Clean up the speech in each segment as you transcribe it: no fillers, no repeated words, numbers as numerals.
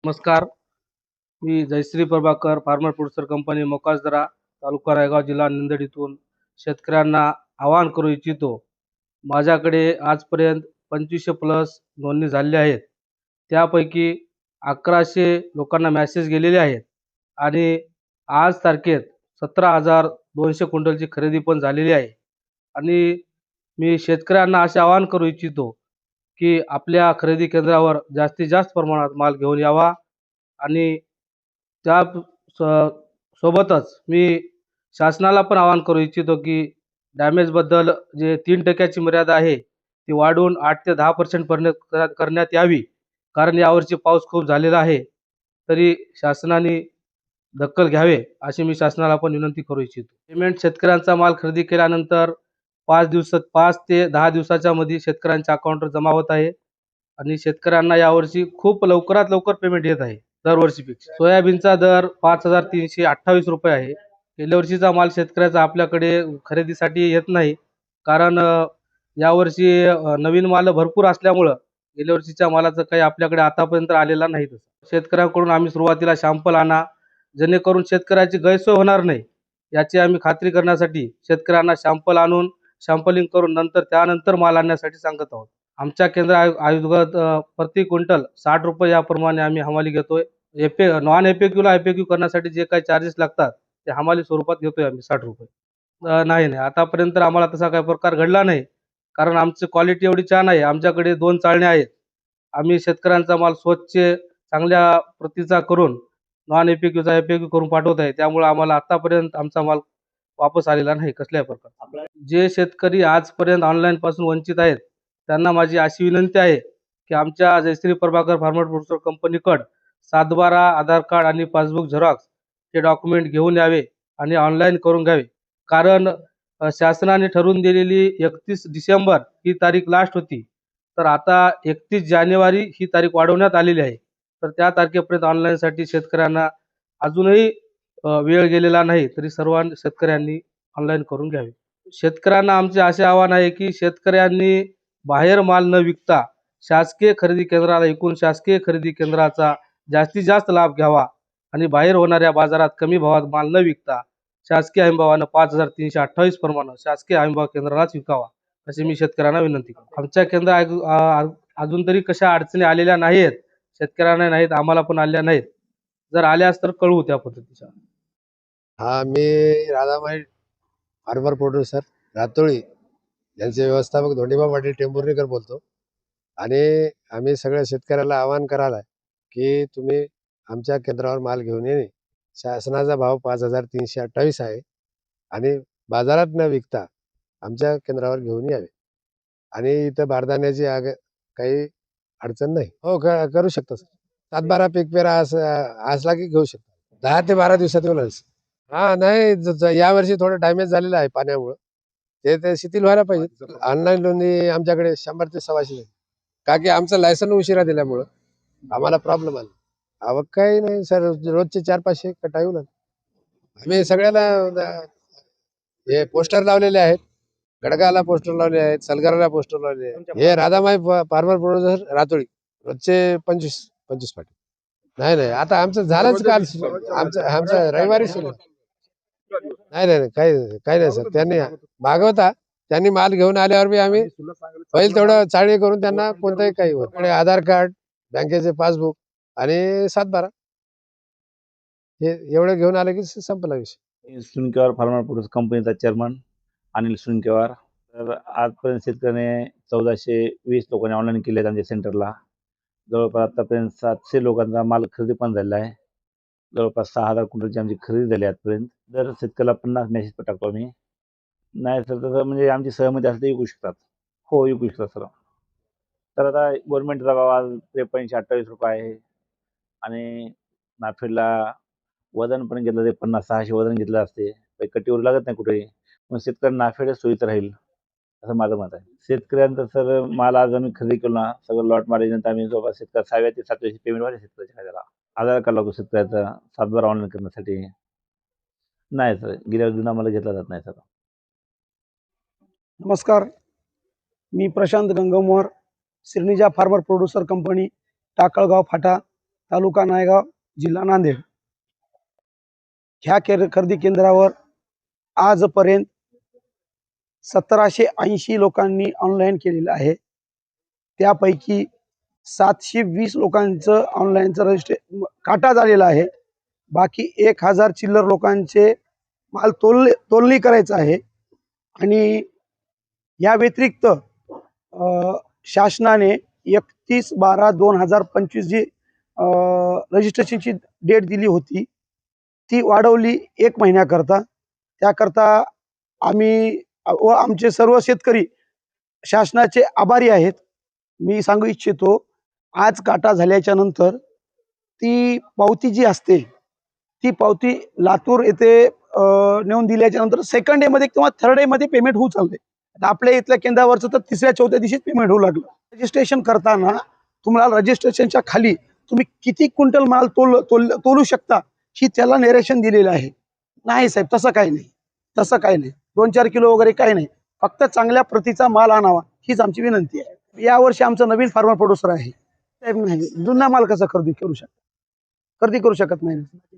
नमस्कार. मी Jayshree Prabhakar farmer producer company Mokasdara taluka Raigaon जिल्हा नांदेड इथून शेतकऱ्यांना आवाहन करू इच्छितो. माझ्याकडे आजपर्यंत 2500 प्लस नोंदणी झालेल्या आहेत. त्यापैकी 1100 लोकांना मेसेज गेलेले आहेत आणि आज तारखेत 17,200 क्विंटलची खरेदी पण झालेली आहे. आणि मी शेतकऱ्यांना असे आवाहन करू इच्छितो की आपल्या खरेदी केंद्रावर जास्तीत जास्त प्रमाणात माल घेऊन यावा आणि त्या सोबतच मी शासनाला पण आवाहन करू इच्छितो की डॅमेजबद्दल जे 3% मर्यादा आहे ती वाढवून 8 ते 10% पर्यंत करण्यात यावी. कारण यावर्षी पाऊस खूप झालेला आहे. तरी शासनाने दखल घ्यावे अशी मी शासनाला पण विनंती करू इच्छितो. पेमेंट शेतकऱ्यांचा माल खरेदी केल्यानंतर 5 ते 10 दिवसाच्या मध्ये शेतकऱ्यांच्या अकाउंटवर जमा होत आहे आणि शेतकऱ्यांना यावर्षी खूप लवकरात लवकर पेमेंट येत आहे दरवर्षीपेक्षा. सोयाबीनचा दर 5,328 रुपये आहे. गेल्या वर्षीचा माल शेतकऱ्याचा आपल्याकडे खरेदीसाठी येत नाही. कारण यावर्षी नवीन माल भरपूर असल्यामुळं गेल्या वर्षीच्या मालाचं काही आपल्याकडे आतापर्यंत आलेला नाही. शेतकऱ्यांकडून आम्ही सुरुवातीला सॅम्पल आणा, जेणेकरून शेतकऱ्याची गैरसोय होणार नाही याची आम्ही खात्री करण्यासाठी शेतकऱ्यांना सॅम्पल आणून सॅम्पलिंग करून त्यानंतर माल आणण्यासाठी सांगत आहोत. आमच्या केंद्र आयोगात प्रति क्विंटल 60 रुपये याप्रमाणे आम्ही हमाली घेतोय. नॉन एफएक्यूला एफएक्यू करण्यासाठी जे काही चार्जेस लागतात ते हमाली स्वरूपात घेतोय आम्ही 60 रुपये. नाही आतापर्यंत आम्हाला तसा काही प्रकार घडला नाही. कारण आमची क्वालिटी एवढी छान आहे. आमच्याकडे 2 चाळण्या आहेत. आम्ही शेतकऱ्यांचा माल स्वच्छ चांगल्या प्रतीचा करून नॉन एफएक्यूचा एफएक्यू करून पाठवत आहे. त्यामुळे आम्हाला आतापर्यंत आमचा माल वापस आलेला नाही कसल्याही प्रकारचा. जे शेतकरी आजपर्यंत ऑनलाईन पासून वंचित आहेत त्यांना माझी अशी विनंती आहे की आमच्या जयश्री प्रभाकर फार्मर प्रोड्युसर कंपनीकडे 7/12 आधार कार्ड आणि पासबुक झेरॉक्स हे डॉक्युमेंट घेऊन यावे आणि ऑनलाईन करून घ्यावे. कारण शासनाने ठरवून दिलेली 31 डिसेंबर ही तारीख लास्ट होती. तर आता 31 जानेवारी ही तारीख वाढवण्यात आलेली आहे. तर त्या तारखेपर्यंत ऑनलाईनसाठी शेतकऱ्यांना अजूनही वेळ गेलेला नाही. तरी सर्व शेतकऱ्यांनी ऑनलाईन करून घ्यावे. शेतकऱ्यांना आमचे असे आवाहन आहे की शेतकऱ्यांनी बाहेर माल न विकता शासकीय खरेदी केंद्राला एकूण शासकीय खरेदी केंद्राचा जास्तीत जास्त लाभ घ्यावा आणि बाहेर होणाऱ्या बाजारात कमी भावात माल न विकता शासकीय हमीभावानं 5,328 प्रमाणे शासकीय हमीभाव केंद्रालाच विकावा अशी मी शेतकऱ्यांना विनंती करतो. आमच्या केंद्रात अजून तरी कशा अडचणी आलेल्या नाहीत. शेतकऱ्यांना नाहीत, आम्हाला पण आलेल्या नाहीत. जर आल्यास तर कळवू त्या पद्धतीच्या. मी राधामाई फार्मर प्रोड्युसर रातोळी यांचे व्यवस्थापक धोंडीबा पाटील टेंभुर्णीकर बोलतो. आणि आम्ही सगळ्या शेतकऱ्याला आवाहन करायला की तुम्ही आमच्या केंद्रावर माल घेऊन येणे. शासनाचा भाव 5,328 आहे आणि बाजारात न विकता आमच्या केंद्रावर घेऊन यावे. आणि इथं बारदाण्याची काही अडचण नाही. हो, करू शकतो सर. 7-12 पीक पेरा असला की घेऊ शकतो. 10 ते 12 दिवसात येईल. हा नाही, यावर्षी थोडं डॅमेज झालेलं आहे पाण्यामुळं. ते शिथिल व्हायला पाहिजे. ऑनलाईन नोंदणी आमच्याकडे 100 ते 125 का की आमचं लायसन उशिरा दिल्यामुळं आम्हाला प्रॉब्लेम आला. आवक काही नाही सर, रोजचे 400-500 कटा येऊ लागले. आम्ही सगळ्याला हे पोस्टर लावलेले आहेत. गडगाला पोस्टर लावले आहेत, सलगराला पोस्टर लावले आहेत. हे राधामाई फार्मर प्रोड्युसर रातोळी रोजचे 25 पाठी. नाही आता आमचं झालंच काल. आमचं रविवारी सुरू. नाही काही नाही सर. त्यांनी मागवता त्यांनी माल घेऊन आल्यावर बी आम्ही होईल तेवढं चाळणी करून त्यांना कोणताही काही होत. आधार कार्ड, बँकेचे पासबुक आणि 7/12 हे एवढं घेऊन आलं की संपला विषय. सुनकेवार फार्मर प्रोड्युसर कंपनीचा चेअरमन अनिल सुनकेवार. तर आजपर्यंत शेतकऱ्याने 1420 लोकांनी ऑनलाईन केले आहेत आमच्या सेंटरला. जवळपास आतापर्यंत 700 लोकांचा माल खरेदी पण झालेला आहे. जवळपास 6,000 क्विंटलची आमची खरेदी झाली आजपर्यंत. जर शेतकऱ्याला 50 मेसेज टाकतो आम्ही. नाही सर, तसं म्हणजे आमची सहमती असते विकू शकतात. हो, विकू शकतात सर. तर आता गव्हर्नमेंटचा भाव आज 5328 रुपये आहे आणि नाफेडला वजन पण घेतलं ते 50-600 वजन घेतलं असते. काही कटीवर लागत नाही कुठेही. मग शेतकऱ्यांना नाफेडच सोयीचं राहील असं माझं मत आहे. शेतकऱ्यांचं सर माल आज आम्ही खरेदी केलो ना, सगळं लॉट मारल्यानंतर आम्ही जवळपास शेतकरी 6व्या ते 7व्या पेमेंट वाले शेतकऱ्याच्या खात्याला. आधार कार्ड लागतो शेतकऱ्याचा 7/12 ऑनलाईन करण्यासाठी. नाही सर, गेल्या जुना मला घेतला जात नाही सर. नमस्कार, मी प्रशांत गंगमोहर, श्रीनिजा फार्मर प्रोड्युसर कंपनी, टाकळगाव फाटा, तालुका नायगाव, जिल्हा नांदेड. ह्या खरेदी केंद्रावर आजपर्यंत 1780 लोकांनी ऑनलाईन केलेलं आहे. त्यापैकी 720 लोकांचं ऑनलाईनचं काटा झालेला आहे. बाकी 1000 चिल्लर लोकांचे माल तोलणी करायचं आहे. आणि या व्यतिरिक्त शासनाने 31/12/2025 जी रजिस्ट्रेशनची डेट दिली होती ती वाढवली 1 महिन्याकरता. त्याकरता आम्ही व आमचे सर्व शेतकरी शासनाचे आभारी आहेत. मी सांगू इच्छितो, आज काटा झाल्याच्या नंतर ती पावती जी असते ती पावती लातूर येथे नेऊन दिल्याच्या नंतर सेकंड डे मध्ये किंवा थर्ड डे मध्ये पेमेंट होऊ चालते. आता आपल्या इथल्या केंद्रावरचं तर 3ऱ्या-4थ्या दिवशीच पेमेंट होऊ लागलं. रजिस्ट्रेशन करताना तुम्हाला रजिस्ट्रेशनच्या खाली तुम्ही किती क्विंटल माल तोलू शकता ही त्याला नेरेशन दिलेलं आहे. नाही साहेब, तसं काही नाही, तसं काही नाही. 2-4 किलो वगैरे काही नाही. फक्त चांगल्या प्रतीचा माल आणावा हीच आमची विनंती आहे. यावर्षी आमचं नवीन फार्मर प्रोड्युसर आहे साहेब. नाही, जुना माल कसा खरेदी करू शकत नाही.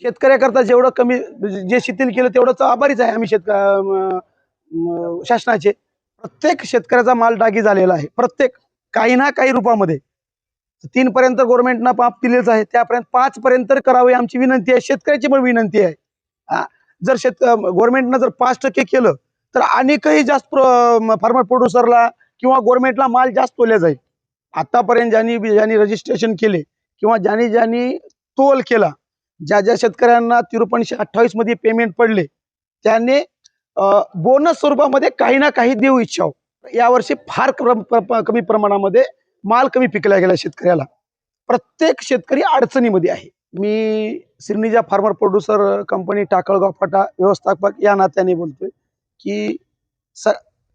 शेतकऱ्याकरता जेवढं कमी जे शिथिल केलं तेवढंच आभारीच आहे आम्ही शासनाचे. प्रत्येक शेतकऱ्याचा माल डागी झालेला आहे. प्रत्येक काही ना काही रूपामध्ये 3 पर्यंत गव्हर्नमेंटनं माप दिलेच आहे. त्यापर्यंत 5 पर्यंत करावे आमची विनंती आहे. शेतकऱ्याची पण विनंती आहे. जर गव्हर्नमेंटनं जर 5% केलं तर अनेकही जास्त फार्मर प्रोड्युसरला किंवा गव्हर्नमेंटला माल जास्त तोलला जाईल. आतापर्यंत ज्यांनी रजिस्ट्रेशन केले किंवा ज्यांनी तोल केला, ज्या शेतकऱ्यांना 5328 मध्ये पेमेंट पडले त्यांनी बोनस स्वरूपामध्ये काही ना काही देऊ इच्छा. यावर्षी फार कमी प्रमाणामध्ये माल कमी पिकला गेला शेतकऱ्याला. प्रत्येक शेतकरी अडचणीमध्ये आहे. मी श्रीनिजा फार्मर प्रोड्युसर कंपनी टाकळगाव फाटा व्यवस्थापक या नात्याने बोलतोय की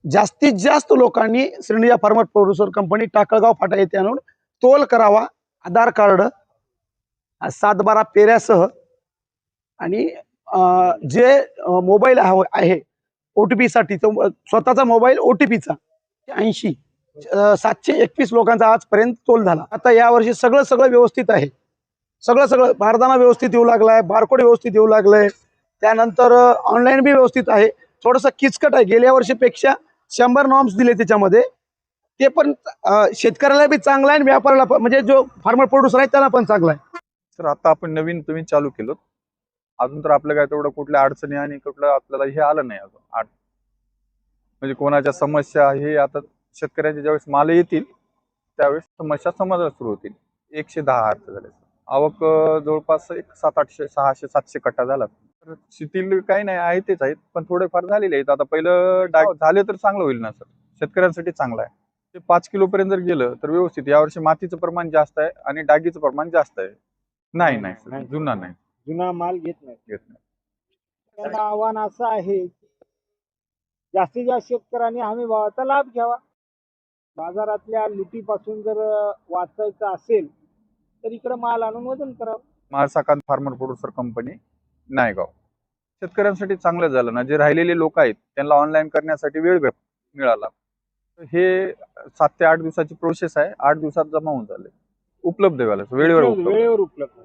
जास्तीत जास्त लोकांनी श्रीनिजा फार्मर प्रोड्युसर कंपनी टाकळगाव फाटा येथे आणून तोल करावा. आधार कार्ड 7-12 पेऱ्यासह आणि जे मोबाईल आहे OTP साठी स्वतःचा मोबाईल OTPचा 80 721 लोकांचा आजपर्यंत तोल झाला. आता यावर्षी सगळं व्यवस्थित आहे. सगळं बारदाना व्यवस्थित येऊ लागलाय, बारकोड व्यवस्थित येऊ लागलंय. त्यानंतर ऑनलाईन बी व्यवस्थित आहे. थोडंसं किचकट आहे, गेल्या वर्षीपेक्षा 100 नॉर्म्स दिले त्याच्यामध्ये. ते पण शेतकऱ्याला बी चांगला आहे आणि व्यापाऱ्याला म्हणजे जो फार्मर प्रोड्युसर आहे त्याला पण चांगला आहे. तर आता आपण नवीन तुम्ही चालू केलं, अजून तर आपलं काय तेवढं कुठल्या अडचणी आणि कुठलं आपल्याला हे आलं नाही अजून. म्हणजे कोणाच्या समस्या हे आता शेतकऱ्यांचे ज्यावेळेस माल येतील त्यावेळेस समस्या समजायला सुरू होतील. 110 अर्ज झाले. आवक जवळपास एक 700-800 600-700 कट्टा झाला. तर शिथिल काही नाही आहे तेच आहेत, पण थोडेफार झालेले आहेत. आता पहिलं डाग झाले तर चांगलं होईल ना सर, शेतकऱ्यांसाठी चांगलं आहे. ते 5 किलो पर्यंत जर गेलं तर व्यवस्थित. यावर्षी मातीचं प्रमाण जास्त आहे आणि डागीचं प्रमाण जास्त आहे. नाही सर, जुना नाही, जुना माल घेत नाही. घेत आव्हान असं आहे की जास्तीत जास्त शेतकऱ्यांनी हमी भावाचा लाभ घ्यावा. बाजारातल्या लुटीपासून जर वाचायचं असेल तर इकडे माल आणून वजन करावं. महासाकांत फार्मर प्रोड्युसर कंपनी नायगाव शेतकऱ्यांसाठी चांगलं झालं ना. जे राहिलेले लोक आहेत त्यांना ऑनलाईन करण्यासाठी वेळ मिळाला. हे 7 ते 8 दिवसाची प्रोसेस आहे. 8 दिवसात जमा होऊन झाले, उपलब्ध व्हायला वेळेवर उपलब्ध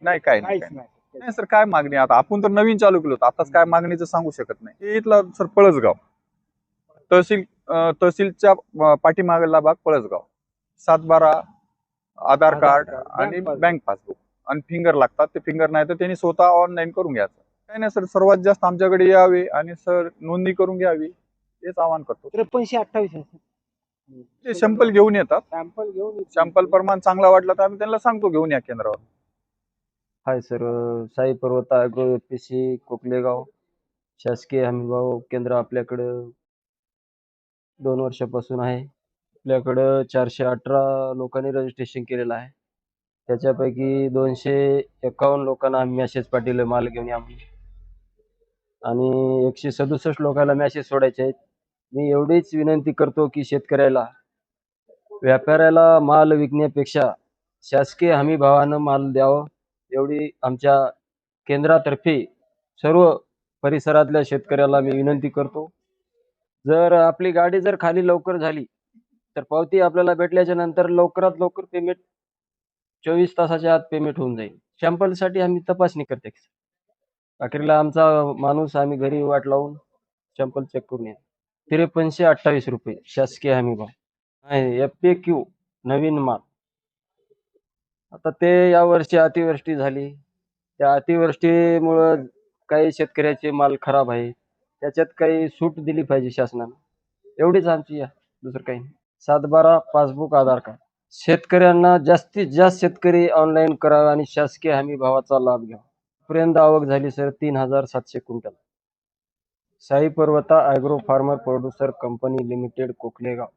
नाही. काय नाही सर, काय मागणी. आता आपण तर नवीन चालू केलं होतं, आताच काय मागणीचं सांगू शकत नाही. हे इथला सर पळसगाव तहसीलच्या पाठीमागला भाग पळसगाव. 7-12 आधार कार्ड आणि बँक पासबुक आणि फिंगर लागतात. ते फिंगर नाही तर त्यांनी स्वतः ऑनलाईन करून घ्यायचं. काही नाही सर, सर्वात जास्त आमच्याकडे यावे आणि सर नोंदणी करून घ्यावी हेच आवाहन करतो. 53-28 ते सॅम्पल घेऊन येतात. सॅम्पल प्रमाण चांगला वाटला तर आम्ही त्यांना सांगतो घेऊन या केंद्रावर. हाय सर, साई पर्वत ॲग्रो FPC कोकलेगाव शासकीय हमीभाव केंद्र आपल्याकडं 2 वर्षापासून आहे. आपल्याकडं 418 लोकांनी रजिस्ट्रेशन केलेलं आहे. त्याच्यापैकी 251 लोकांना आम्ही मॅसेज पाठवले माल घेऊन या म्हणून आणि 167 लोकांना मॅसेज सोडायचे आहेत. मी एवढीच विनंती करतो की शेतकऱ्याला व्यापाऱ्याला माल विकण्यापेक्षा शासकीय हमी भावानं माल द्यावं एवढी आमच्या केंद्रातर्फे सर्व परिसरातल्या शेतकऱ्याला मी विनंती करतो. जर आपली गाडी जर खाली लवकर झाली तर पावती आपल्याला भेटल्याच्या नंतर लवकरात लवकर पेमेंट 24 तासाच्या आत पेमेंट होऊन जाईल. सॅम्पलसाठी आम्ही तपासणी करते. अखेरीला आमचा माणूस आम्ही घरी वाट लावून सॅम्पल चेक करून येतो. 5328 रुपये शासकीय हमी भाव. नाही, FAQ नवीन माल. आता ते यावर्षी अतिवृष्टी झाली. त्या अतिवृष्टीमुळं काही शेतकऱ्याचे माल खराब आहे. त्याच्यात काही सूट दिली पाहिजे शासनानं. एवढीच आमची दुसरं काही नाही. 7/12 पासबुक, आधार कार्ड. शेतकऱ्यांना जास्तीत जास्त शेतकरी ऑनलाईन करावे आणि शासकीय हमी भावाचा लाभ घ्यावा. पर्यंत आवक झाली sir 3700 quintal. Sai Parvata agro farmer producer company limited, कोकलेगाव.